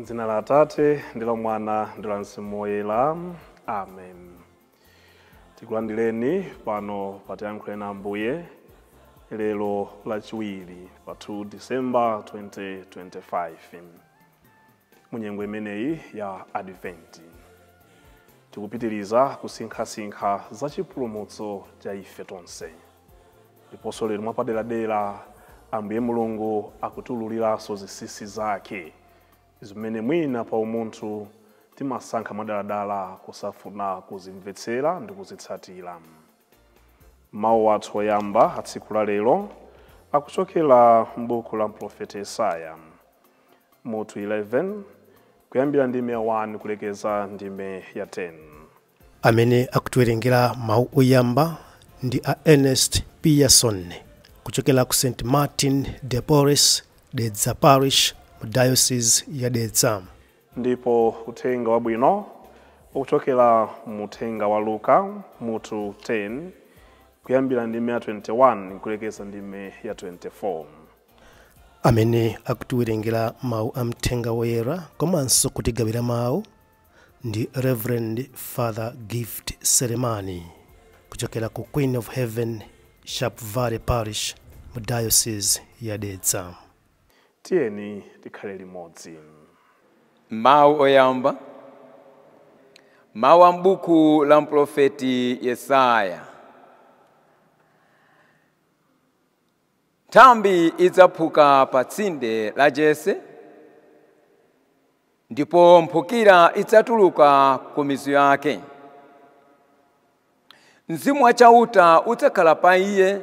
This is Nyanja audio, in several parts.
M'dzina la Atate ndi la Mwana ndi la Mzimu Woyera. Amen. Tikulandireni pano patiyankhuleni Ambuye lero lachiwiri pa 2 December 2025 munyengo imeneyi ya Advent. Tikupitiriza kusinkhasinkha za chipulumutso cha ife tonse. Ndiponso lero mwapaderadera Ambuye Mulungu akutiwululiranso zinsinsi zake zimene mwina pa umunthu timasankha madaladala kusafuna kuzimvetsera ndi kuzitsatira. Mawu athu oyamba a tsiku la lero akuchokera m'buku la Mprofeti Yesaya mutu 11 kuyambira ndime ya 1 kulekeza ndime ya 10. Amene akutiwerengera mawu oyamba ndi a Ernest Pearson kuchokera ku St. Martin de Porres Dedza Parish mu Diocese ya Dedza. Ndipo uthenga wabwino ukuchokera mu uthenga wa Luka mutu 10 kuyambira ndime ya 21 kulekeza ndime ya 24. Amene akutiwerengera mawu a mthenga woyera komanso kutigawira mawu ndi Reverend Father Gift Selemani kuchokera ku Queen of Heaven Sharp Valley Parish mu Diocese ya Dedza. Tiyeni tikhale limodzi. Mawu oyamba. Mawu a m'buku la Mprofeti Yesaya. Nthambi idzaphuka pa tsinde la Jese, ndipo mphukira idzatuluka ku mizu yake. Mzimu wachauta udzakhala pa iye,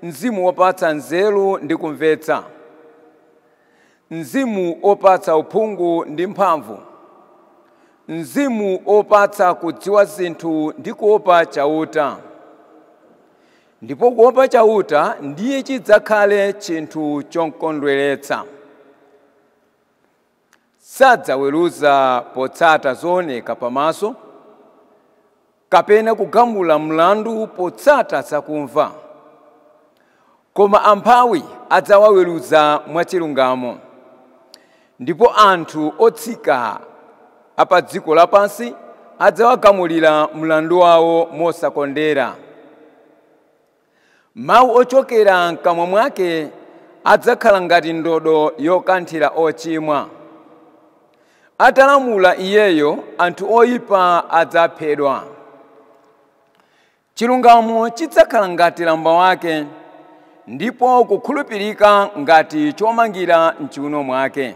mzimu wopatsa nzeru ndi kumvetsa, mzimu opatsa uphungu ndi mphamvu, mzimu opatsa kudziwa zinthu ndi kuopa chauta. Ndipo kuopa chauta ndiye chidzakhale chinthu chokondweretsa. Sadzaweruza potsata zooneka pamaso, kapena kugamula mlandu potsata zakumva, koma amphawi adzawaweruza mwachilungamo. Ndipo anthu otsika apa dziko lapansi adzawagamulira mlandu wawo mosakondera. Mawu ochokera m'kamwa mwake adzakhala ngati ndodo yokanthira ochimwa. Atalamula iyeyo, anthu oyipa adzaphedwa. Chilungamo chidzakhala ngati lamba wake, ndipo kukhulupirika ngati chomangira m'chiuno mwake.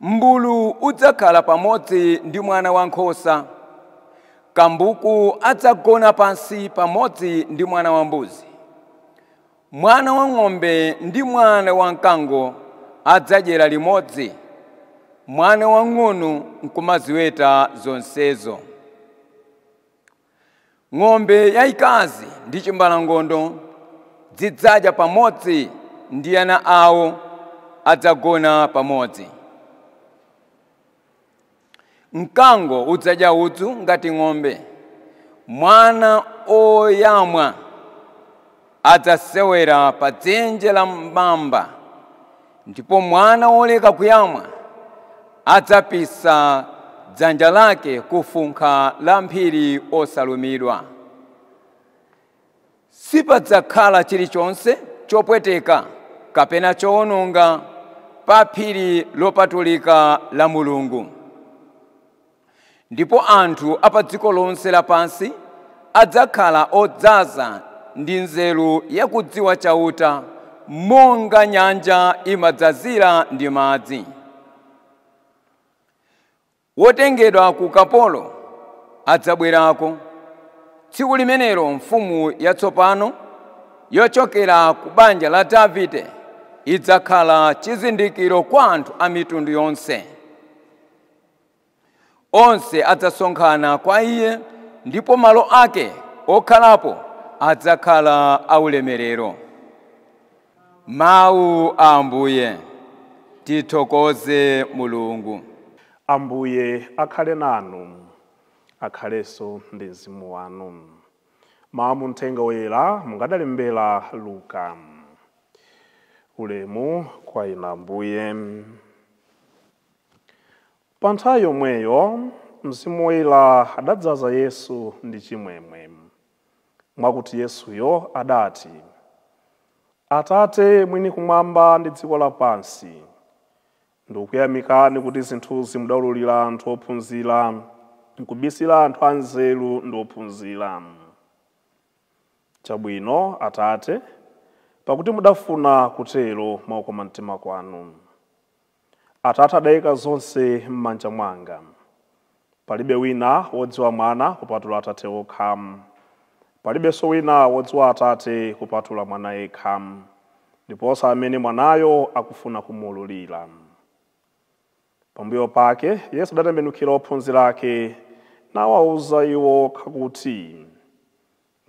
Mbulu udzakhala pamodzi ndi mwana wankhosa, kambuku adzagona pansi pamodzi ndi mwana wambuzi. Mwana wang'ombe ndi mwana wamkango adzadyera limodzi, mwana wang'ono nkumaziweta zonsezo. Ng'ombe yayikazi ndi chimbalangondo zidzadya pamodzi ndi ana awo adzagona pamodzi. Mkango udzadya udzu ngati ng'ombe, mwana oyamwa adzasewera pa dzenje la mamba, ndipo mwana woleka kuyamwa adzapisa dzanja lake ku funkha la mphiri osalumidwa. Sipadzakhala chilichonse chopweteka kapena chowononga pa phiri lopatulika la Mulungu. Ndipo anthu apa dziko lonse lapansi adzakhala odzaza ndi nzeru yakudziwa chauta, monga nyanja imadzazira ndi madzi. Wotengedwa ku ukapolo adzabwerako. Tsiku limenelo mfumu yatsopano yochokera ku banja la Davide idzakhala chizindikiro kwa anthu a mitundu yonse. Onse adzasonkhana kwa iye, ndipo malo ake okhalapo adzakhala aulemerero. Mawu a Ambuye. Tithokoze Mulungu. Ambuye akhale nanu, akhalenso ndi mzimu wanu. Mawu mu uthenga woyera mungadalembera Luka. Ulemu kwa inu Ambuye. Pa nthawi yomweyo Mzimu Woyera adadzaza Yesu ndi chimwemwe, mwakuti Yesuyo adati, Atate mwini kumwamba ndi dziko lapansi, ndikuyamikani kuti zinthuzi mudawululira anthu ophunzira, nkubisira anthu anzeru ndi ophunzira. Chabwino Atate, pakuti mudafuna kutero mwaukoma mtima kwanu. Atate adayika zonse m'manja mwanga. Palibe wina wodziwa Mwana kupatula Atate okha. Palibenso wina wodziwa Atate kupatula Mwana yekha, ndiponso amene Mwanayo akufuna kumuwululira. Pambuyo pake Yesu adatembenukira ophunzira ake nawawuza iwo kuti,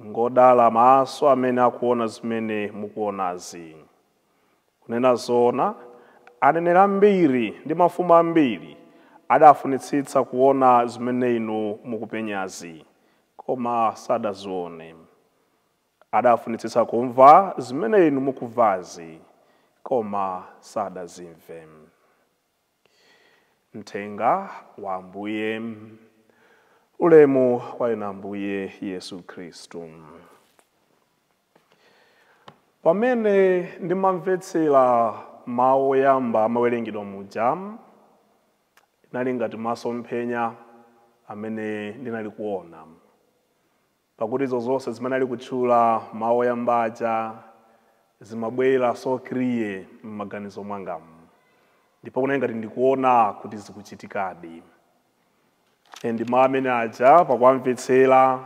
ngodala maso amene akuona zimene mukuonazi. Kunena zoona, aneneri ambiri ndi mafumu ambiri adafunitsitsa kuona zimene inu mukupenyazi, koma sadazione. Adafunitsitsa kumva zimene inu mukumvazi, koma sadazimve. Mthenga wa Ambuye. Ulemu kwa inu Ambuye Yesu Khristu. Pamene ndimamvetsera mawu oyamba amawerengedwa muja, inali ngati masomphenya amene ndinali kuona. Pakuti izo zonse zimene ali kutchula mawu oyambaja zimabwera sokriye m'maganizo mwangamu, ndipo kunali ngati ndikuona kuti zikuchitikadi. Ndi mawu amene aja pakuwamvetsera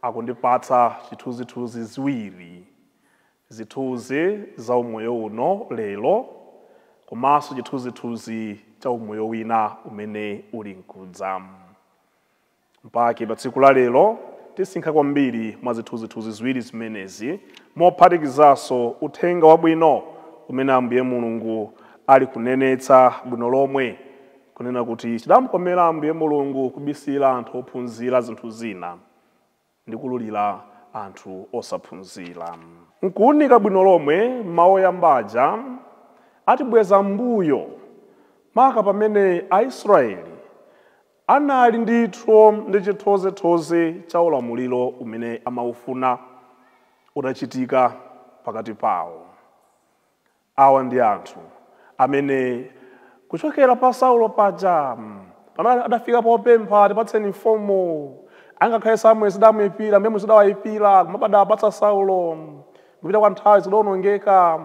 akundipatsa chithunzithunzi ziwiri, zithunzi za umoyo uno lero, komanso chithunzithunzi cha umoyo wina umene uli nkudza. Mpaka pa tsiku la lero tisinkha kwambiri mwa zithunzithunzi ziwiri zimenezi, mophatikizanso uthenga wabwino umene Ambuye Mulungu ali kunenetsa bwino lomwe, kunena kuti chidamukomera Ambuye Mulungu kubisira anthu ophunzira zinthu zina ndi kululira anthu osaphunzira. Nkuunika bwino lomwe mawu oyambaja atibweza mbuyo maka pamene Aisraeli anali ndithu ndi chithozetoze cha ulamuliro umene amaufuna udachitika pakati pawo. Awa ndi anthu amene kuchokera pa Saulo paja pamene adafika popempha tipatseni mfumu, angakhale Samueli sidamuyipira, mbemu sidawayipira, kumapada apatsa Saulo, kupita kwa nthawi zidawonongeka.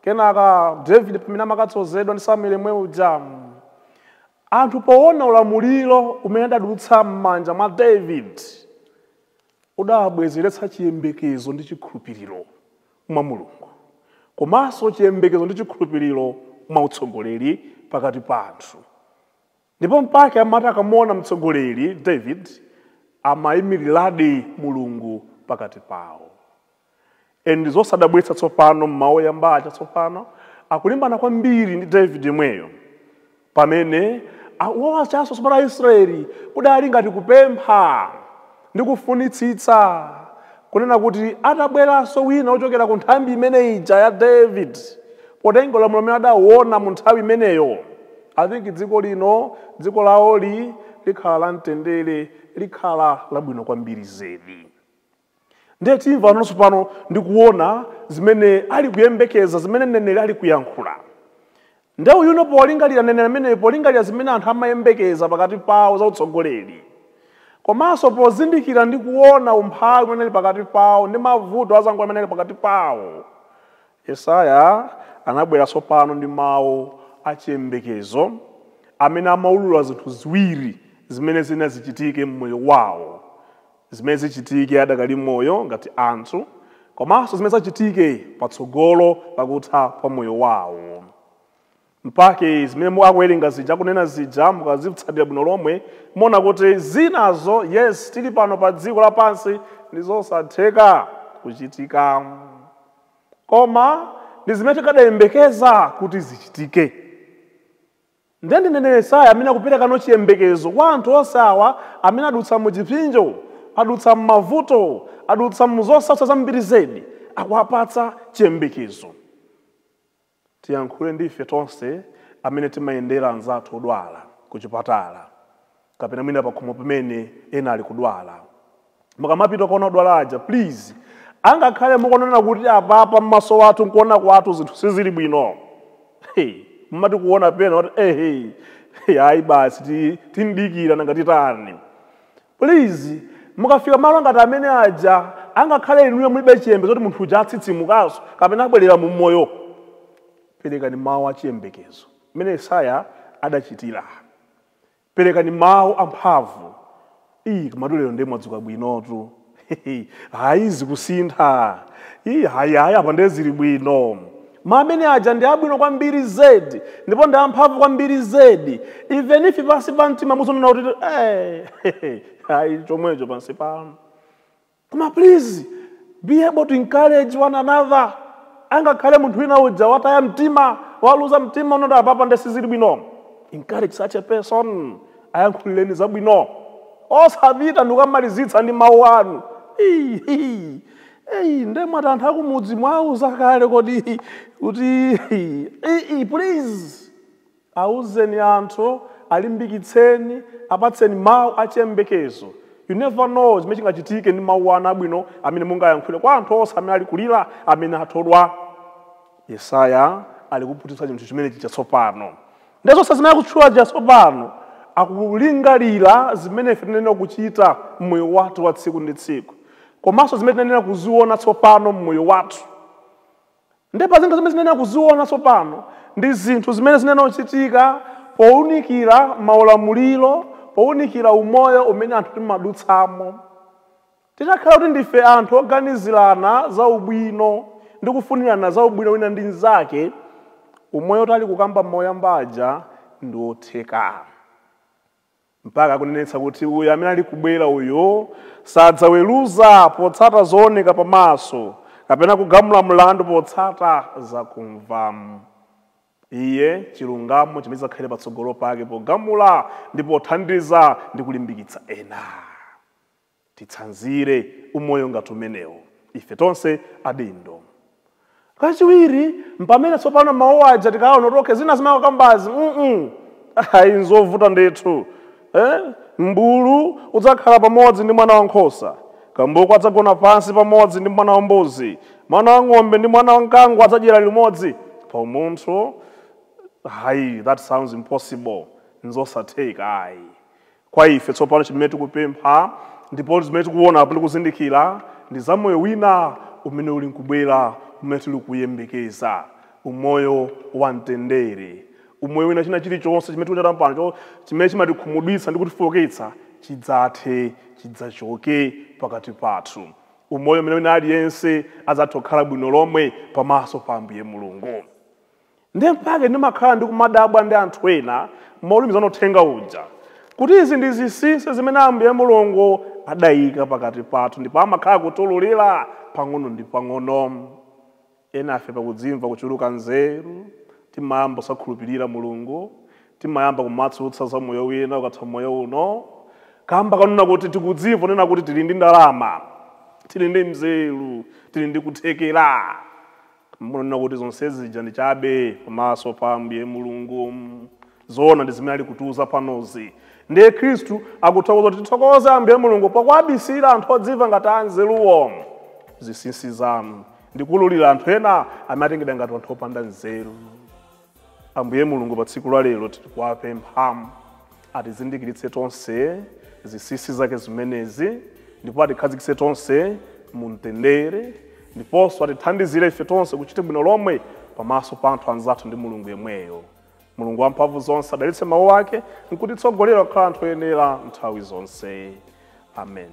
Kenaka David pamene amakatsozedwa ndi Samueli mwe uja, anthu poona ulamuliro umene adadutsa m'manja mwa David udabwezeretsa chiyembekezo ndi chikhulupiriro mwa Mulungu, komanso chiyembekezo ndi chikhulupiriro mwa utsogoleri pakati pa anthu. Ndipo mpaka amati akamuona mtsogoleri David amayimiriradi Mulungu pakati pawo. Ndi zosadabwitsa tsopano m'mawu oyambaja tsopano akulimbana kwambiri ndi David mweyo, pamene wawachanso tsopano Aisraeli kudali ngati kupempha ndi kufunitsitsa kunena kuti atabweranso wina ochokera ku nthambi imene ija ya David, potenga ulamuliro umene adawuona mu nthawi imeneyo, I think dziko lino, dziko lawoli likhala la mtendere, likhala labwino kwambiri zedi. Ndiye timva anonso pano ndikuona zimene ali kuyembekeza, zimene mneneri ali kuyankhula. Ndiye uyuno polingalira mneneri amene polingalira zimene anthu amayembekeza pakati pawo za utsogoleri, komanso pozindikira ndi kuona umphawi umene ali pakati pawo ndi mavuto azango amene ali pakati pawo, Yesaya anabwera tsopano ndi mawu achiyembekezo amene amaulula zinthu ziwiri zimene zina zichitike mmoyo wawo, zimene zichitike adakali moyo ngati anthu, komanso zimene zachitike patsogolo pakutha pa moyo wawo. Mpaka zimene akuwerenga zija kunena zija mukazitsatira bwino lomwe muona kuti zinazo yes tili pano pa dziko lapansi ndi zosatheka kuchitika, koma ndi zimene tikadayembekeza kuti zichitike. Ndende nene Yesaya amene akupereka no chiyembekezo kwa anthu osawa amene adutsa mu chipsinjo, adutsa mu mavuto, adutsa mu zosautsa zambiri zedi, akuwapatsa chiyembekezo. Tiyankhule ndife tonse amene timayendera anzathu odwala kuchipatala kapena mwina pakhomo pamene ena ali kudwala mukamapita kuona odwala aja please angakhale mukuonana kuti apapa m'maso wathu nkuona kwathu zinthu sizili bwino mmati kuona pena kuti hayi basi tindikira nanga titani please mukafika malo ngati amene aja angakhale inuyo mulibe chiyembekezo zoti munthu uja atsitsimukanso kapena abwerera mu moyo perekani mawu achiyembekezo mmene Yesaya adachitira perekani mawu amphamvu koma lero ndi mwadzuka bwinotu hayi zikusintha hayi apa ndi zili bwino mamene aja ndi abwino kwambiri zedi ndipo ndi amphamvu kwambiri zedi even if pansi pa mtima muzonena kuti hayi chomwecho pansi pano koma please be able to encourage one another angakhale munthu wina uja wataya mtima waluza mtima unoti apapa ndi sizili bwino encourage such a person ayankhulireni zabwino osapita ndikamalizitsa ndi mawu anu ndemwati anthu akumudzi mwauza kale kuti please auzeni anthu alimbikitseni apatseni mawu achiyembekezo you never know zimene chingachitike ndi mawu anu abwino amene mungayankhule kwa anthu onse amene ali kulira amene athodwa Yesaya ali kuphunzitsa chinthu chimene chatsopano ndezonse zimene akutchula chatsopano akulingalira zimene ife tinenera kuchita mmoyo wathu wa tsiku ndi tsiku komanso zimene tinenera kuziona tsopano mmoyo wathu ndipo zinthu zimene tinenera kuziona tsopano ndi zinthu zimene zinenera kuchitika powunikira maulamuliro powunikira umoyo umene anthu timadutsamo titakhala kuti ndife anthu oganizirana za ubwino ndi kufunirana za ubwino wina ndi mnzake umoyo tali kukamba moyambaja ndi otheka mpaka kunenetsa kuti uyu amene ali kubwera uyo sadzaweruza potsata zooneka pamaso kapena kugamula mlandu potsata zakumva iye chilungamo chimene chidzakhale patsogolo pake pogamula ndi pothandiza ndi kulimbikitsa ena titsanzire umoyo ngati umenewo ife tonse adindo kachiwiri mpamene tsopano mawu aja tikaona toke zina zimakambazi ayi nzovuta ndithu mbulu udzakhala pamodzi ndi mwana wankhosa kambuku adzagona pansi pamodzi ndi mwana wambuzi mwana wang'ombe ndi mwana wankango adzadyera limodzi pa munthu hayi that sounds impossible nzosatheka ayi kwa ife tsopano chimene tikupempha ndipo zimene tikuona apo tikuzindikira ndi za moyo wina umene uli nkubwera umene tili kuyembekeza umoyo wa mtendere umoyo wina china chilichonse chimene tikuchita pano chimene chimatikhumudwitsa ndi kutifowoketsa chidzathe chidzachoke pakati pathu umoyo umene wina aliyense adzatokhala bwino lomwe pamaso pa Ambuye Mulungu ndiye mpake ndimakhala ndi kumadabwa ndi anthu ena maulumizano uthenga uja kuti izi ndi zinsinsi zimene Ambuye Mulungu adayika pakati pathu ndipo amakhala kutululira pang'ono ndi pang'ono ena afe pakudzimva kuchuluka nzeru timayamba kusakhulupirira Mulungu timayamba kumatsutsa za moyo wina ukatha moyo uno kamba kanena kuti tikudziva nena kuti tili ndi ndalama tili ndi mzeru tili ndi kuthekera mbona kuti zonse zija ndi chabe pamaso pa Ambuye Mulungu zona ndi zimene ali kutiuza panozi ndiye Khristu akuthokoza kuti tithokoze Ambuye Mulungu pakuabisira anthu odziva ngati anzeruwo zinsinsi zanu ndikululira anthu ena amene atengedwa ngati anthu opanda nzeru Ambuye Mulungu pa tsiku la lero tikuwapempha atizindikiritse tonse zinsinsi zake zimenezi ndipo atikhazikitse tonse mu mtendere ndiponso atithandizire ife tonse kuchita bwino lomwe pamaso pa anthu anzathu ndi Mulungu yemweyo Mulungu wamphamvu zonse adalitse mawu ake nkutitsogolera kukhala anthu oyenera nthawi zonse amen.